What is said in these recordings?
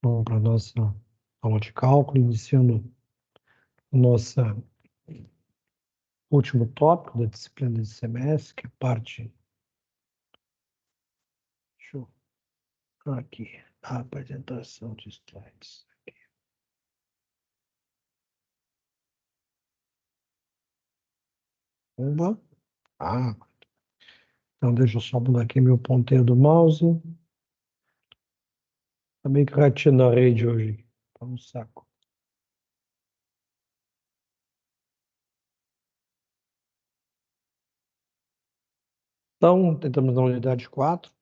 Vamos para a nossa aula de cálculo, iniciando o nosso último tópico da disciplina desse semestre, que é a parte. Deixa eu aqui, a apresentação de slides. Uma. Então deixa eu só mudar aqui meu ponteiro do mouse. Tá meio que ratinho na rede hoje. Tá um saco. Então, tentamos na unidade 4.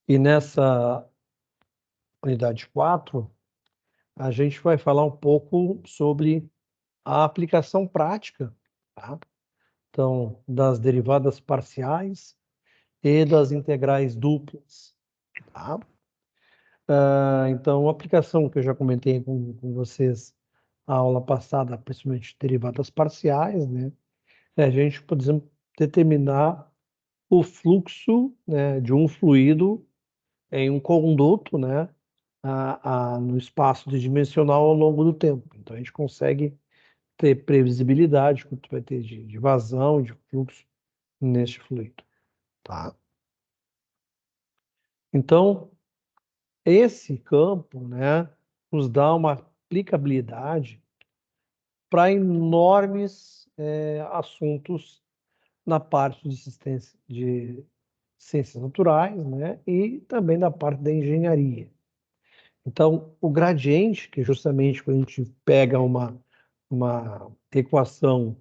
E nessa unidade 4, a gente vai falar um pouco sobre a aplicação prática, tá? Então, das derivadas parciais e das integrais duplas, tá? Então, a aplicação que eu já comentei com vocês a aula passada, principalmente derivadas parciais, né? É a gente, por exemplo, determinar o fluxo, né, de um fluido em um conduto, né, no espaço tridimensional ao longo do tempo. Então, a gente consegue ter previsibilidade quanto vai ter de vazão, de fluxo neste fluido, tá? Então, esse campo, né, nos dá uma aplicabilidade para enormes assuntos na parte de ciências naturais, né, e também na parte da engenharia. Então, o gradiente, que justamente quando a gente pega uma equação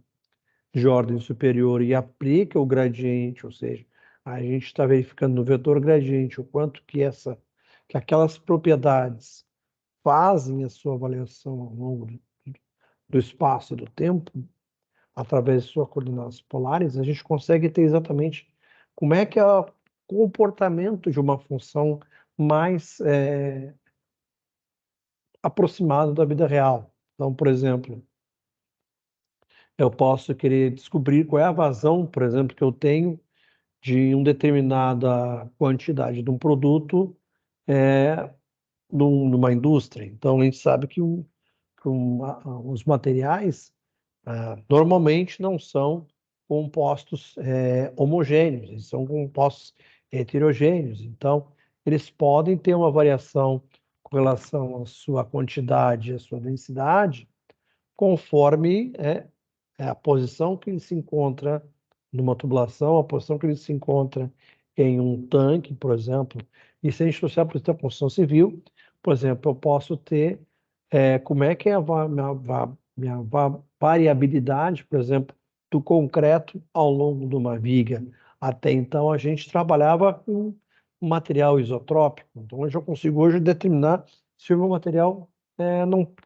de ordem superior e aplica o gradiente, ou seja, a gente está verificando no vetor gradiente o quanto que aquelas propriedades fazem a sua avaliação ao longo do espaço e do tempo, através de suas coordenadas polares, a gente consegue ter exatamente como é que é o comportamento de uma função mais aproximado da vida real. Então, por exemplo, eu posso querer descobrir qual é a vazão, por exemplo, que eu tenho de uma determinada quantidade de um produto numa indústria. Então, a gente sabe que os materiais normalmente não são compostos homogêneos, eles são compostos heterogêneos. Então, eles podem ter uma variação com relação à sua quantidade, à sua densidade, conforme a posição que ele se encontra numa tubulação, a posição que ele se encontra em um tanque, por exemplo. E se a gente trouxer para a construção civil, por exemplo, eu posso ter como é que é minha variabilidade, por exemplo, do concreto ao longo de uma viga. Até então, a gente trabalhava com material isotrópico. Então, hoje eu consigo hoje determinar se o meu material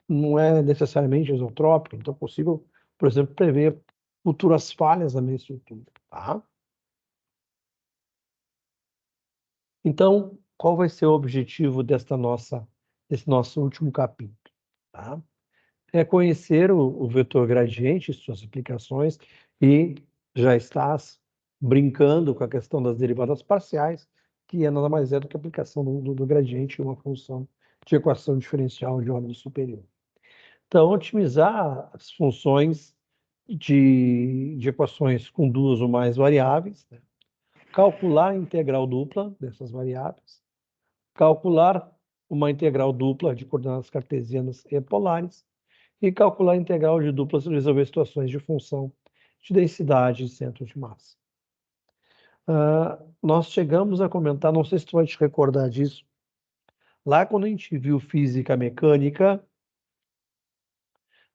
não é necessariamente isotrópico. Então, eu consigo, por exemplo, prever futuras falhas na minha estrutura. Tá? Então, qual vai ser o objetivo desse nosso último capítulo? Tá? É conhecer o vetor gradiente e suas aplicações, e já estás brincando com a questão das derivadas parciais, que nada mais é do que a aplicação do gradiente em uma função de equação diferencial de ordem superior. Então, otimizar as funções de equações com duas ou mais variáveis, né? Calcular a integral dupla dessas variáveis, calcular uma integral dupla de coordenadas cartesianas e polares, e calcular a integral de duplas para resolver situações de função de densidade e centro de massa. Nós chegamos a comentar, não sei se tu vai te recordar disso, lá quando a gente viu física mecânica,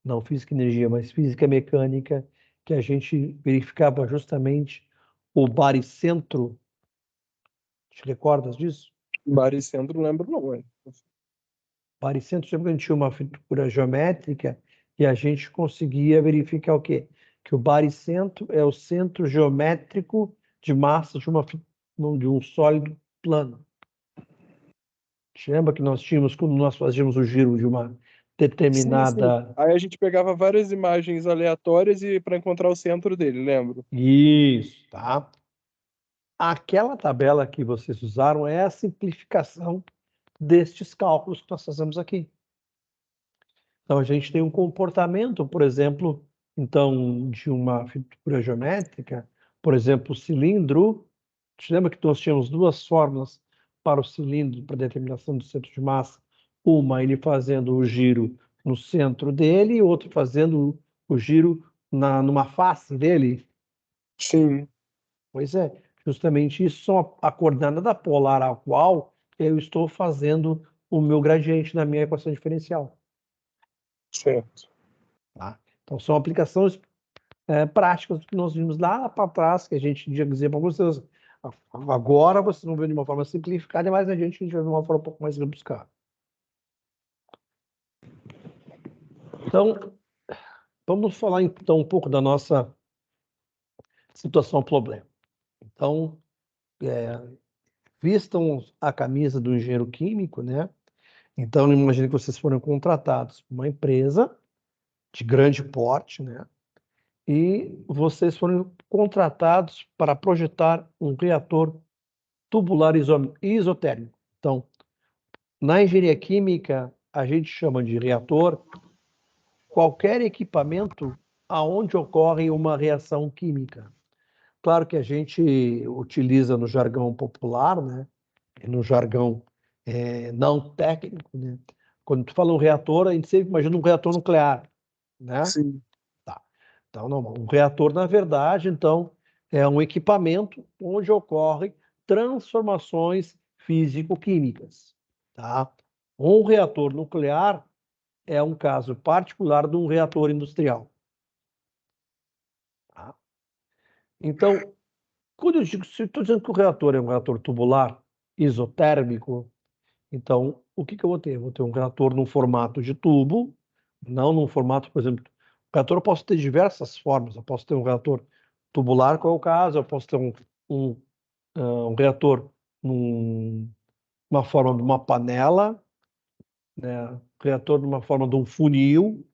não física e energia, mas física mecânica, que a gente verificava justamente o baricentro. Te recordas disso? Baricentro, não lembro não, Baricentro, sempre que a gente tinha uma figura geométrica e a gente conseguia verificar o quê? Que o baricentro é o centro geométrico de massa de um sólido plano. Te lembra que nós tínhamos, quando nós fazíamos o giro de uma Sim, sim. determinada... Aí a gente pegava várias imagens aleatórias e para encontrar o centro dele, lembro. Isso, tá? Aquela tabela que vocês usaram é a simplificação destes cálculos que nós fazemos aqui. Então, a gente tem um comportamento, por exemplo, então, de uma figura geométrica, por exemplo, o cilindro. Te lembra que nós tínhamos duas fórmulas para o cilindro, para determinação do centro de massa? Uma, ele fazendo o giro no centro dele, e outra fazendo o giro numa face dele. Sim, Pois é, justamente isso são a coordenada polar a qual eu estou fazendo o meu gradiente na minha equação diferencial. certo. Tá? Então, são aplicações práticas que nós vimos lá para trás, que a gente dizia para vocês. Agora vocês vão ver de uma forma simplificada, e mais adiante a gente vai ver de uma forma um pouco mais rebuscada. Então, vamos falar então um pouco da nossa situação problema. Então, vistam a camisa do engenheiro químico, né? Então, imagine que vocês foram contratados por uma empresa de grande porte, né? E vocês foram contratados para projetar um reator tubular isotérmico. Então, na engenharia química, a gente chama de reator qualquer equipamento aonde ocorre uma reação química. Claro que a gente utiliza no jargão popular, né? No jargão não técnico, né? Quando tu fala um reator, a gente sempre imagina um reator nuclear, né? Sim, Tá. Então, não, um reator, na verdade, então, é um equipamento onde ocorrem transformações físico-químicas, tá? Um reator nuclear é um caso particular de um reator industrial. Tá? Então, quando eu digo, se eu estou dizendo que o reator é um reator tubular isotérmico, então o que eu vou ter? Eu vou ter um reator num formato de tubo, não num formato, por exemplo, o reator eu posso ter diversas formas. Eu posso ter um reator tubular, qual é o caso, eu posso ter um, um reator numa forma de uma panela, né? Reator numa forma de um funil.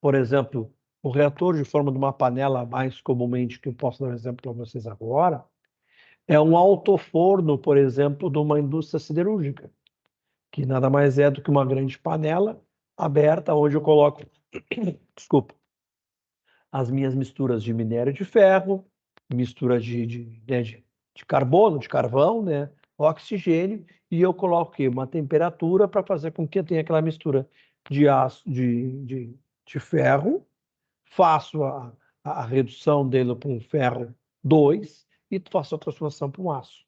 Por exemplo, o reator de forma de uma panela, mais comumente, que eu posso dar um exemplo para vocês agora, é um altoforno, por exemplo, de uma indústria siderúrgica, que nada mais é do que uma grande panela aberta, onde eu coloco, desculpa, as minhas misturas de minério de ferro, mistura de carbono, de carvão, né, oxigênio, e eu coloco aqui uma temperatura para fazer com que eu tenha aquela mistura de aço, de ferro, faço a redução dele para um ferro 2 e faço a transformação para um aço.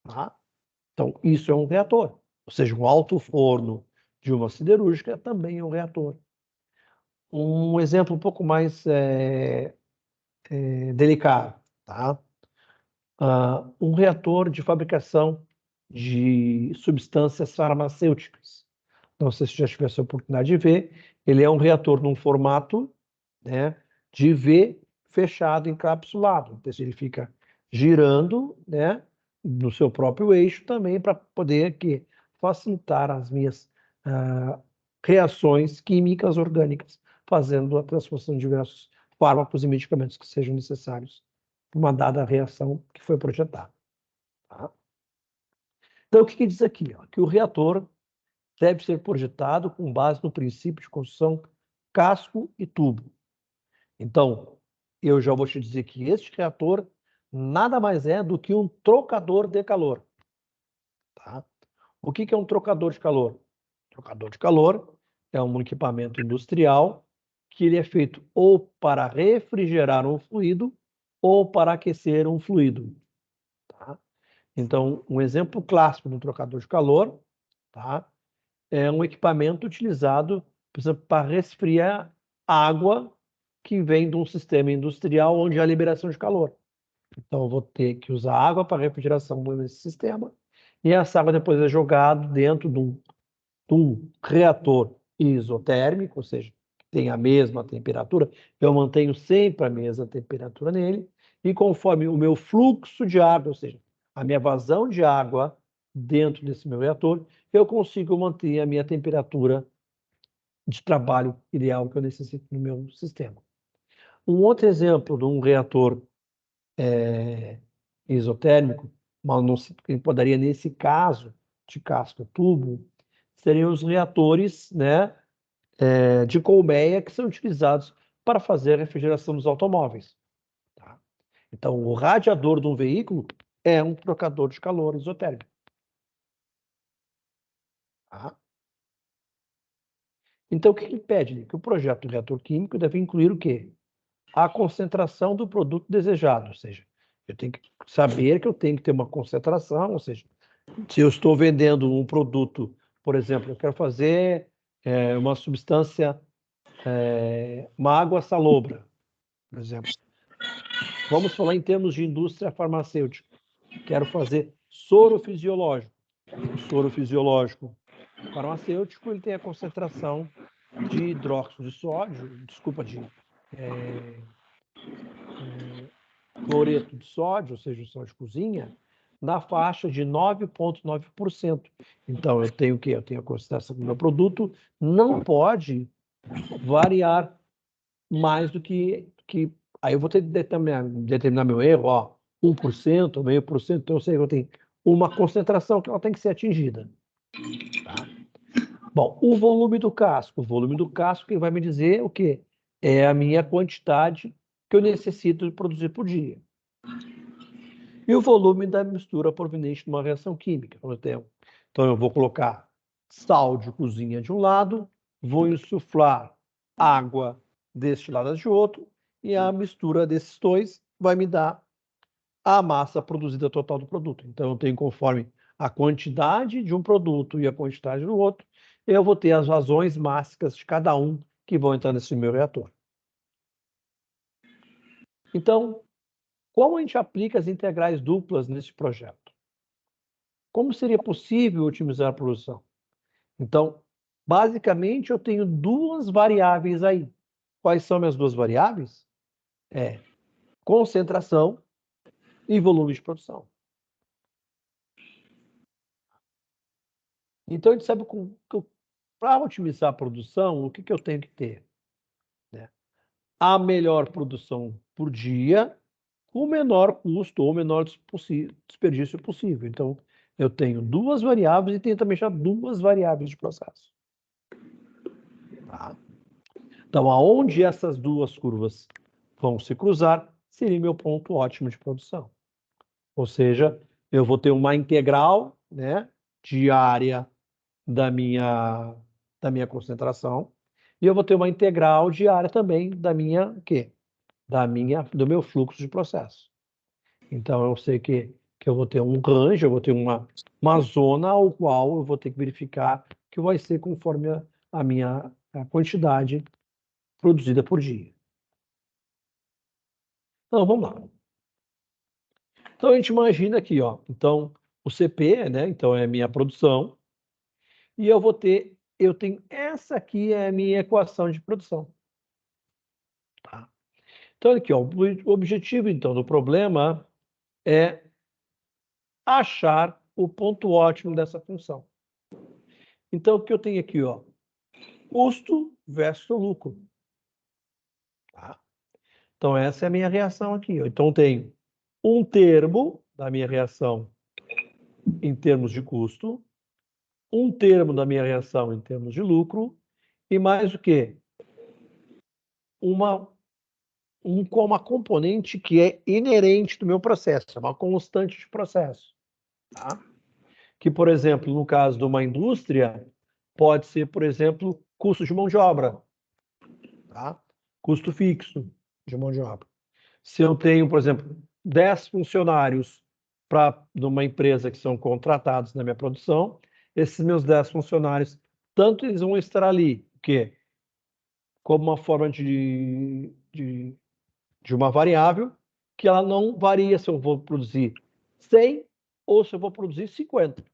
Tá? Então, isso é um reator. Ou seja, um alto forno de uma siderúrgica também é um reator. Um exemplo um pouco mais delicado. Tá? Um reator de fabricação de substâncias farmacêuticas. Não sei se já tivesse a oportunidade de ver. Ele é um reator num formato, né, de V fechado, encapsulado. Então, ele fica girando, né, no seu próprio eixo também para poder aqui facilitar as minhas reações químicas orgânicas, fazendo a transformação de diversos fármacos e medicamentos que sejam necessários para uma dada reação que foi projetada. Tá? Então, o que diz aqui? Ó? Que o reator deve ser projetado com base no princípio de construção casco e tubo. Então, eu já vou te dizer que este reator nada mais é do que um trocador de calor. Tá? O que é um trocador de calor? Trocador de calor é um equipamento industrial que ele é feito ou para refrigerar um fluido ou para aquecer um fluido. Tá? Então, um exemplo clássico de um trocador de calor, tá? É um equipamento utilizado, por exemplo, para resfriar água que vem de um sistema industrial onde há liberação de calor. Então, eu vou ter que usar água para refrigeração nesse sistema, e essa água depois é jogada dentro de um reator isotérmico, ou seja, que tem a mesma temperatura. Eu mantenho sempre a mesma temperatura nele, e conforme o meu fluxo de água, ou seja, a minha vazão de água dentro desse meu reator, eu consigo manter a minha temperatura de trabalho ideal que eu necessito no meu sistema. Um outro exemplo de um reator isotérmico, mas não se poderia, nesse caso, de casca tubo seriam os reatores, né, de colmeia que são utilizados para fazer a refrigeração dos automóveis. Tá? Então, o radiador de um veículo é um trocador de calor isotérmico. Tá? Então, o que ele pede? Que o projeto do reator químico deve incluir o quê? A concentração do produto desejado, ou seja, eu tenho que saber que eu tenho que ter uma concentração, ou seja, se eu estou vendendo um produto, por exemplo, eu quero fazer uma substância, uma água salobra, por exemplo. Vamos falar em termos de indústria farmacêutica. Quero fazer soro fisiológico. O soro fisiológico farmacêutico ele tem a concentração de hidróxido de sódio, de cloreto de sódio, ou seja, o sódio de cozinha, na faixa de 9,9%. Então, eu tenho o quê? Eu tenho a concentração do meu produto, não variar mais do que aí eu vou ter que determinar meu erro, 1%, meio por cento, então eu sei que eu tenho uma concentração que ela tem que ser atingida. Tá? Bom, o volume do casco que vai me dizer o quê? É a minha quantidade que eu necessito de produzir por dia. E o volume da mistura proveniente de uma reação química. Então, eu vou colocar sal de cozinha de um lado, vou insuflar água destilada de outro, e a mistura desses dois vai me dar a massa produzida total do produto. Então, eu tenho conforme a quantidade de um produto e a quantidade do outro, eu vou ter as razões mássicas de cada um que vão entrar nesse meu reator. Então, como a gente aplica as integrais duplas nesse projeto? Como seria possível otimizar a produção? Então, basicamente, eu tenho duas variáveis aí. Quais são minhas duas variáveis? Concentração e volume de produção. Então, a gente sabe que para otimizar a produção, o que eu tenho que ter? A melhor produção por dia, o menor custo ou o menor desperdício possível. Então, eu tenho duas variáveis e tenho também já duas variáveis de processo. Tá? Então, aonde essas duas curvas vão se cruzar, seria meu ponto ótimo de produção. Ou seja, eu vou ter uma integral, né, diária da minha concentração, e eu vou ter uma integral diária também do meu fluxo de processo. Então, eu sei que eu vou ter um range, eu vou ter uma zona ao qual eu vou ter que verificar que vai ser conforme a minha quantidade produzida por dia. Então, vamos lá. Então, a gente imagina aqui, então, o CP, né, então é a minha produção, e eu tenho essa aqui é a minha equação de produção. Tá? Então, aqui, o objetivo, então, do problema é achar o ponto ótimo dessa função. Então, o que eu tenho aqui, custo versus lucro. Tá? Então, essa é a minha reação aqui. Então, tenho um termo da minha reação em termos de custo, um termo da minha reação em termos de lucro, e mais o quê? Uma componente que é inerente do meu processo, é uma constante de processo. Tá? Que, por exemplo, no caso de uma indústria, pode ser, por exemplo, custo de mão de obra. Tá? Custo fixo de mão de obra. Se eu tenho, por exemplo, 10 funcionários numa empresa que são contratados na minha produção, esses meus 10 funcionários, tanto eles vão estar ali, o quê? Como uma forma de uma variável que ela não varia se eu vou produzir 100 ou se eu vou produzir 50.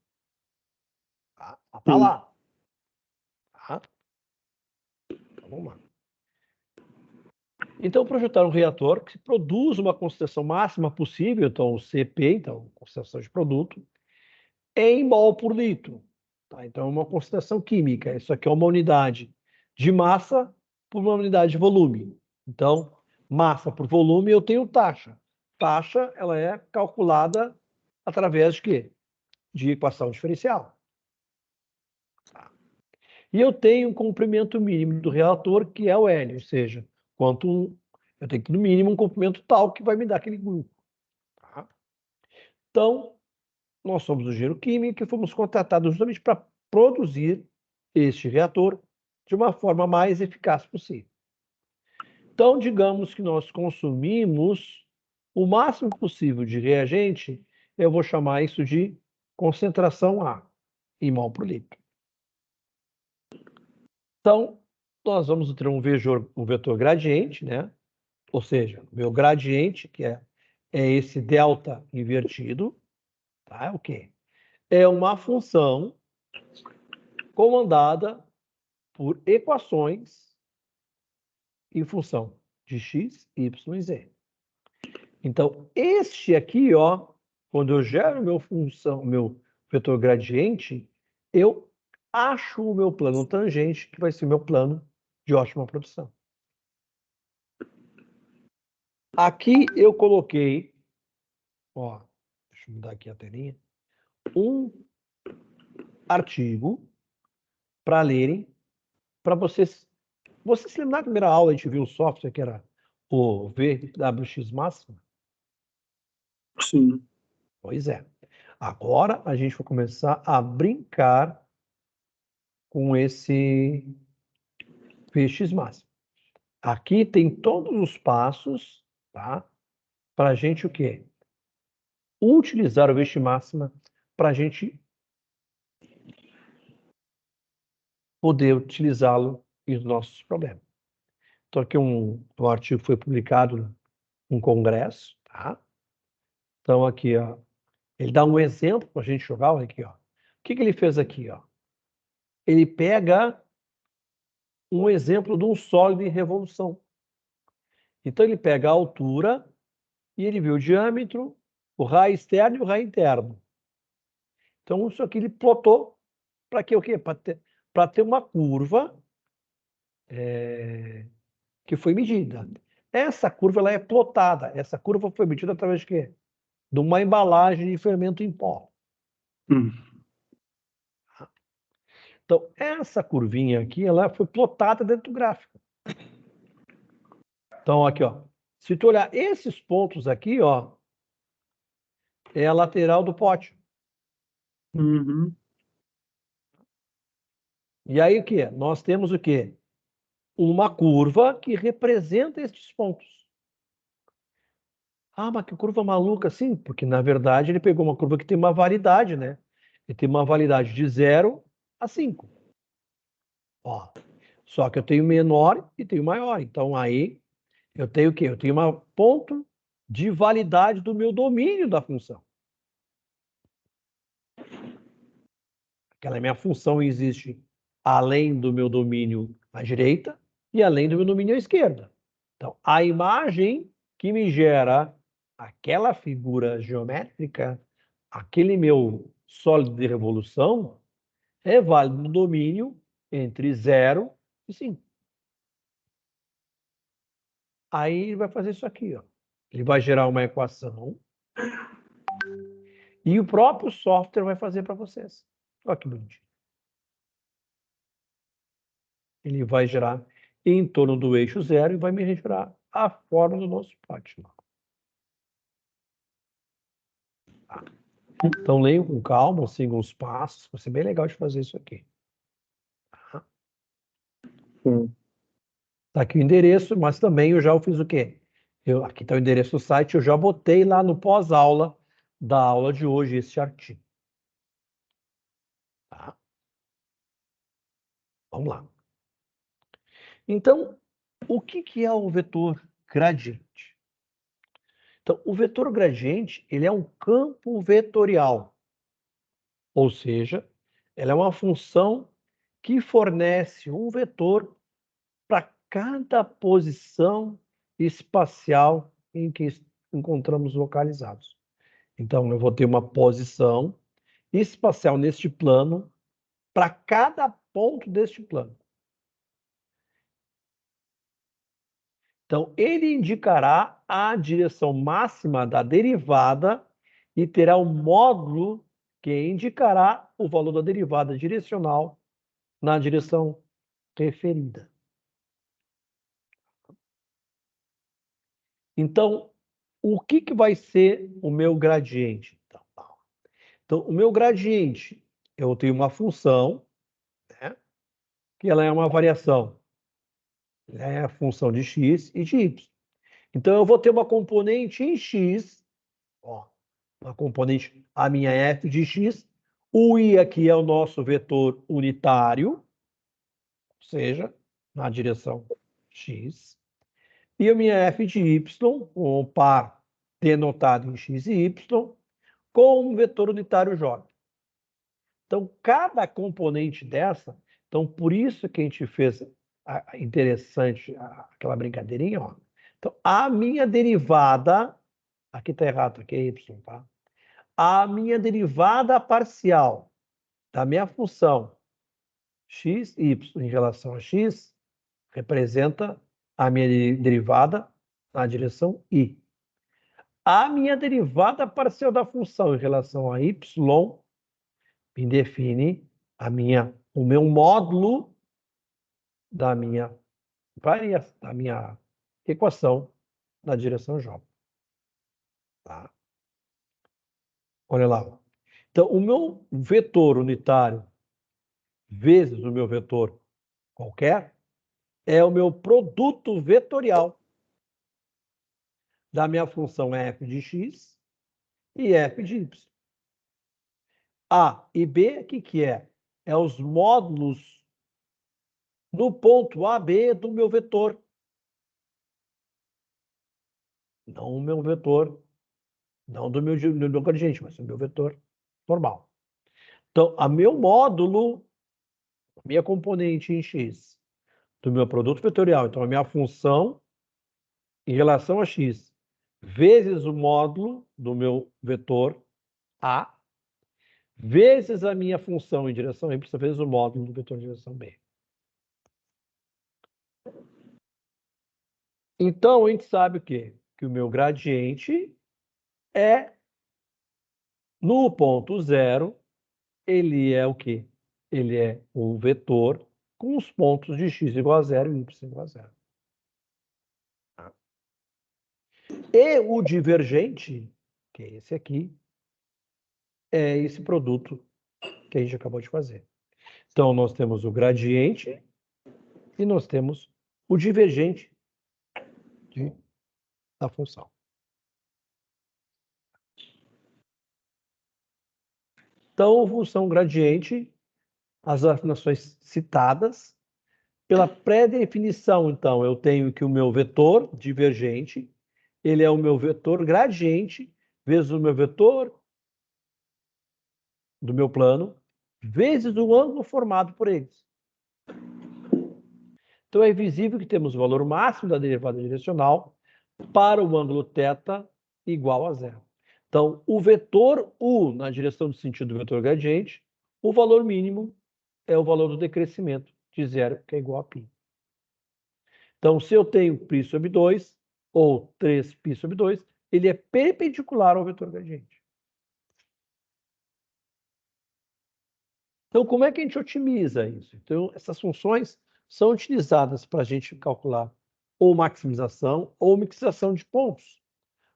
Tá lá. Tá? Então, vamos lá. Então, projetar um reator que produz uma concentração máxima possível, então o CP, então concentração de produto, em mol por litro. Tá? Então, é uma concentração química. Isso aqui é uma unidade de massa por uma unidade de volume. Então, massa por volume, eu tenho taxa. Taxa, ela é calculada através de quê? De equação diferencial. E eu tenho um comprimento mínimo do reator, que é o L, ou seja, eu tenho que ter no mínimo um comprimento tal que vai me dar aquele grupo. Tá? Então, nós somos o engenheiro químico e fomos contratados justamente para produzir este reator de uma forma mais eficaz possível. Então, digamos que nós consumimos o máximo possível de reagente, eu vou chamar isso de concentração A, em mol por litro. Então, nós vamos ter um vetor gradiente, né? Ou seja, o meu gradiente, que é esse delta invertido, tá? É o quê? É uma função comandada por equações em função de x, y e z. Então, este aqui, ó, quando eu gero meu vetor gradiente, eu acho o meu plano tangente, que vai ser o meu plano de ótima produção. Aqui eu coloquei, ó, deixa eu mudar aqui a telinha, um artigo para lerem, para vocês. Vocês se lembram na primeira aula a gente viu o software que era o VWX Máximo? Sim. Pois é. Agora a gente vai começar a brincar com esse VX Máximo. Aqui tem todos os passos, tá? Para a gente o quê? Utilizar o VX Máxima para a gente poder utilizá-lo nos nossos problemas. Então aqui um artigo foi publicado num congresso, tá? Então aqui, ó, ele dá um exemplo para a gente jogar, olha aqui, ó. O que ele fez aqui, ó? Ele pega um exemplo de um sólido em revolução. Então ele pega a altura e ele vê o diâmetro, o raio externo e o raio interno. Então isso aqui ele plotou para quê? O quê? Para ter uma curva que foi medida. Essa curva ela é plotada. Essa curva foi medida através de quê? De uma embalagem de fermento em pó. Então, essa curvinha aqui, ela foi plotada dentro do gráfico. Então, aqui, ó. Se tu olhar esses pontos aqui, ó, é a lateral do pote. Uhum. E aí, o que? Nós temos o quê? Uma curva que representa estes pontos. Ah, mas que curva maluca, sim, porque na verdade ele pegou uma curva que tem uma validade, né? Ele tem uma validade de 0 a 5. Ó, só que eu tenho menor e tenho maior. Então aí eu tenho o quê? Eu tenho um ponto de validade do meu domínio da função. Aquela minha função existe além do meu domínio à direita e além do meu domínio à esquerda. Então, a imagem que me gera aquela figura geométrica, aquele meu sólido de revolução, é válido no domínio entre 0 e 5. Aí ele vai fazer isso aqui, ó. Ele vai gerar uma equação e o próprio software vai fazer para vocês. Olha que bonitinho. Ele vai gerar em torno do eixo 0 e vai me gerar a forma do nosso pote. Tá? Então, leiam com calma, sigam os passos. Vai ser bem legal de fazer isso aqui. Tá? Tá aqui o endereço, mas também eu já fiz o quê? Aqui está o endereço do site, eu já botei lá no pós-aula da aula de hoje esse artigo. Tá? Vamos lá. Então, o que é o vetor gradiente? Então, o vetor gradiente, ele é um campo vetorial. Ou seja, ela é uma função que fornece um vetor para cada posição espacial em que encontramos localizados. Então, eu vou ter uma posição espacial neste plano para cada ponto deste plano. Então, ele indicará a direção máxima da derivada e terá um módulo que indicará o valor da derivada direcional na direção referida. Então, o que vai ser o meu gradiente? Então, o meu gradiente, eu tenho uma função, né, que ela é uma variação. É a função de x e de y. Então, eu vou ter uma componente em x, ó, uma componente, a minha f de x. O i aqui é o nosso vetor unitário, ou seja, na direção x. E a minha f de y, com o par denotado em x e y, com um vetor unitário j. Então, cada componente dessa, então por isso que a gente fez interessante aquela brincadeirinha, ó. Então, a minha derivada, aqui está errado, aqui é y, tá? A minha derivada parcial da minha função x, y em relação a x representa a minha derivada na direção i. A minha derivada parcial da função em relação a y me define o meu módulo da minha equação na direção j. Tá? Olha lá. Então, o meu vetor unitário vezes o meu vetor qualquer é o meu produto vetorial da minha função f de x e f de y. A e B, o que é? É os módulos no ponto AB do meu vetor. Não o meu vetor, não do meu gradiente, mas o meu vetor normal. Então, a meu módulo, a minha componente em x do meu produto vetorial, então a minha função em relação a x, vezes o módulo do meu vetor A, vezes a minha função em direção Y, vezes o módulo do vetor em direção B. Então, a gente sabe o quê? Que o meu gradiente é, no ponto zero, ele é o quê? Ele é um vetor com os pontos de x igual a zero e y igual a zero. E o divergente, que é esse aqui, é esse produto que a gente acabou de fazer. Então, nós temos o gradiente e nós temos o divergente da função. Então, função gradiente, as afinações citadas, pela pré-definição, então, eu tenho que o meu vetor divergente, ele é o meu vetor gradiente, vezes o meu vetor do meu plano, vezes o ângulo formado por eles. Então, é visível que temos o valor máximo da derivada direcional para o ângulo θ igual a zero. Então, o vetor U na direção do sentido do vetor gradiente, o valor mínimo é o valor do decrescimento de zero, que é igual a π. Então, se eu tenho π sobre 2, ou 3π sobre 2, ele é perpendicular ao vetor gradiente. Então, como é que a gente otimiza isso? Então, essas funções são utilizadas para a gente calcular ou maximização ou mixação de pontos.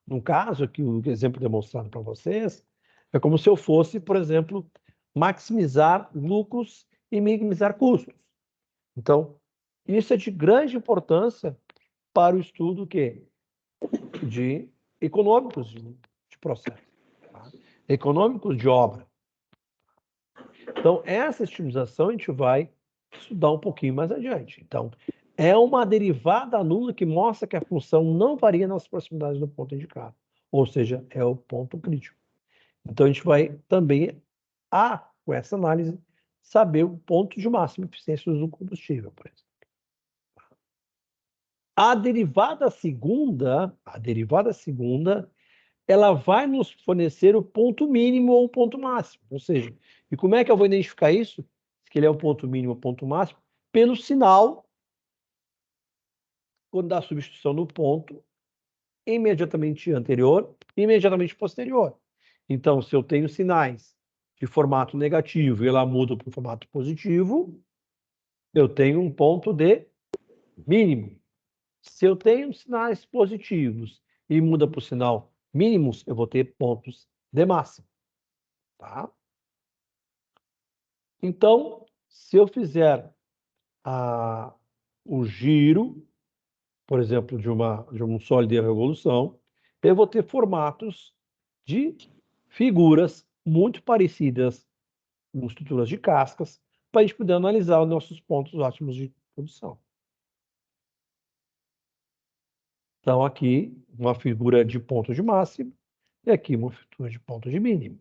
No caso, aqui o exemplo demonstrado para vocês, é como se eu fosse, por exemplo, maximizar lucros e minimizar custos. Então, isso é de grande importância para o estudo de econômicos de processo, tá? Econômicos de obra. Então, essa otimização a gente vai estudar um pouquinho mais adiante. Então, é uma derivada nula que mostra que a função não varia nas proximidades do ponto indicado. Ou seja, é o ponto crítico. Então, a gente vai também, com essa análise, saber o ponto de máxima eficiência do combustível, por exemplo. A derivada segunda, ela vai nos fornecer o ponto mínimo ou o ponto máximo. Ou seja, e como é que eu vou identificar isso? Que ele é o ponto mínimo ou o ponto máximo? Pelo sinal, quando dá a substituição no ponto, imediatamente anterior e imediatamente posterior. Então, se eu tenho sinais de formato negativo e ela muda para o formato positivo, eu tenho um ponto de mínimo. Se eu tenho sinais positivos e muda para o sinal mínimos, eu vou ter pontos de máximo. Tá? Então, se eu fizer o giro, por exemplo, de um sólido em revolução, eu vou ter formatos de figuras muito parecidas com estruturas de cascas, para a gente poder analisar os nossos pontos ótimos de produção. Então, aqui, uma figura de ponto de máximo, e aqui uma figura de ponto de mínimo.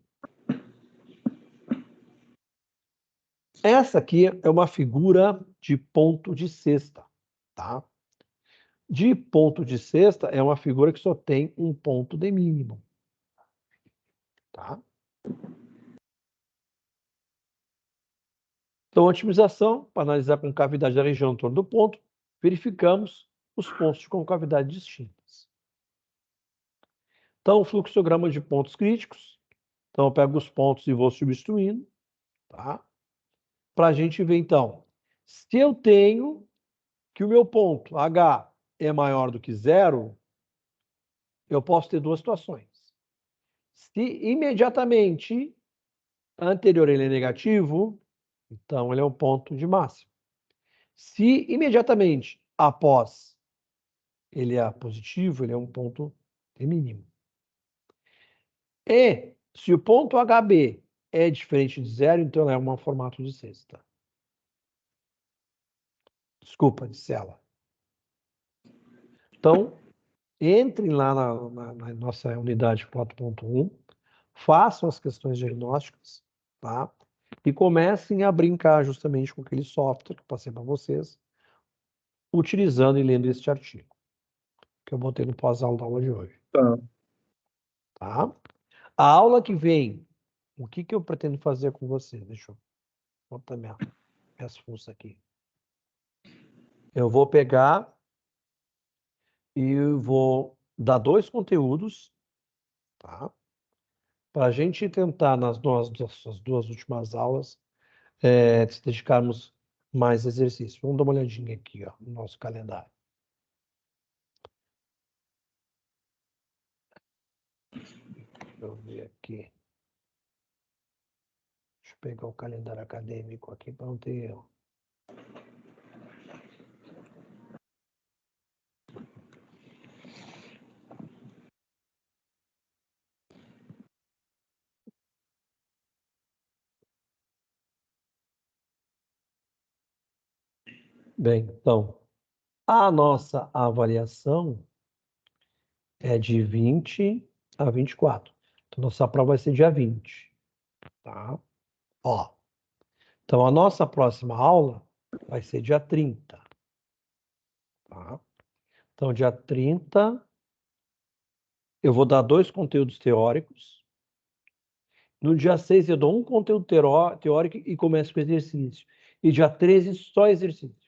Essa aqui é uma figura de ponto de cesta, tá? De ponto de cesta é uma figura que só tem um ponto de mínimo, tá? Então, otimização, para analisar a concavidade da região em torno do ponto, verificamos os pontos de concavidade distintos. Então, o fluxograma de pontos críticos. Então, eu pego os pontos e vou substituindo, tá? Para a gente ver, então, se eu tenho que o meu ponto H é maior do que zero, eu posso ter duas situações. Se imediatamente anterior ele é negativo, então ele é um ponto de máximo. Se imediatamente após ele é positivo, ele é um ponto de mínimo. E se o ponto HB é diferente de zero, então é um formato de cesta. Desculpa, de cela. Então, entrem lá na nossa unidade 4.1, façam as questões diagnósticas, tá? E comecem a brincar justamente com aquele software que eu passei para vocês, utilizando e lendo este artigo, que eu botei no pós-aula da aula de hoje. Tá? A aula que vem, o que eu pretendo fazer com você? Deixa eu botar minhas funções aqui. Eu vou pegar e vou dar 2 conteúdos, tá? Para a gente tentar, nas nossas 2 últimas aulas, se dedicarmos mais exercício. Vamos dar uma olhadinha aqui, ó, no nosso calendário. Deixa eu ver aqui. Deixa eu pegar o calendário acadêmico aqui para não ter erro. Bem, então, a nossa avaliação é de 20 a 24. Então, nossa prova vai ser dia 20. Tá? Ó. Então, a nossa próxima aula vai ser dia 30. Tá? Então, dia 30, eu vou dar 2 conteúdos teóricos. No dia 6, eu dou um conteúdo teórico e começo com exercício. E dia 13, só exercício.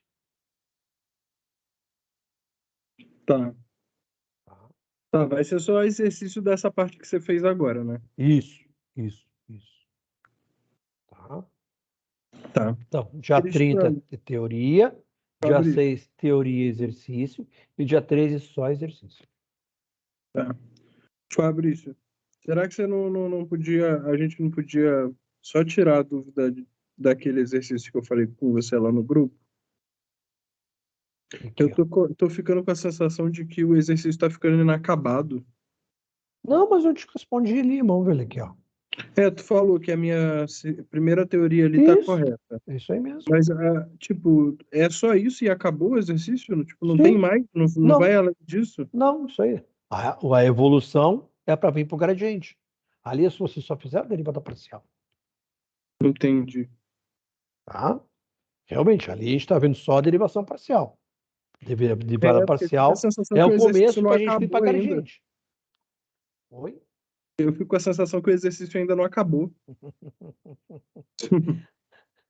Tá. Tá, vai ser só exercício dessa parte que você fez agora, né? Isso. Tá. Então, dia 30 é teoria, dia 6 teoria e exercício, e dia 13 só exercício. Tá. Fabrício, será que você não podia, a gente não podia só tirar a dúvida daquele exercício que eu falei com você lá no grupo? Aqui, Eu tô ficando com a sensação de que o exercício tá ficando inacabado. Não, mas eu te respondi ali, vamos ver aqui, ó. Tu falou que a minha primeira teoria ali tá correta. É isso aí mesmo. Mas, tipo, é só isso e acabou o exercício? Tipo, não Sim. tem mais? Não vai além disso? Não, isso aí. A evolução é para vir para o gradiente. Ali, se você só fizer a derivada parcial. Entendi. Tá? Realmente, ali a gente está vendo só a derivação parcial. Derivada parcial é o começo para a gente vir para gradiente. Oi? Eu fico com a sensação que o exercício ainda não acabou.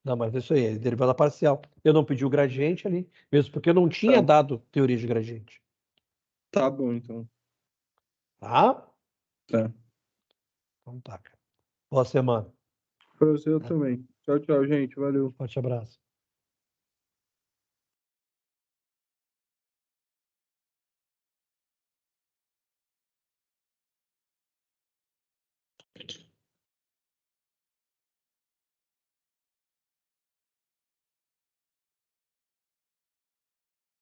Não, mas isso aí, é derivada parcial. Eu não pedi o gradiente ali, mesmo porque eu não tinha dado teoria de gradiente. Tá bom, então. Tá? Tá. Então tá, cara. Boa semana. Pra você eu também. Tchau, tchau, gente. Valeu. Forte abraço.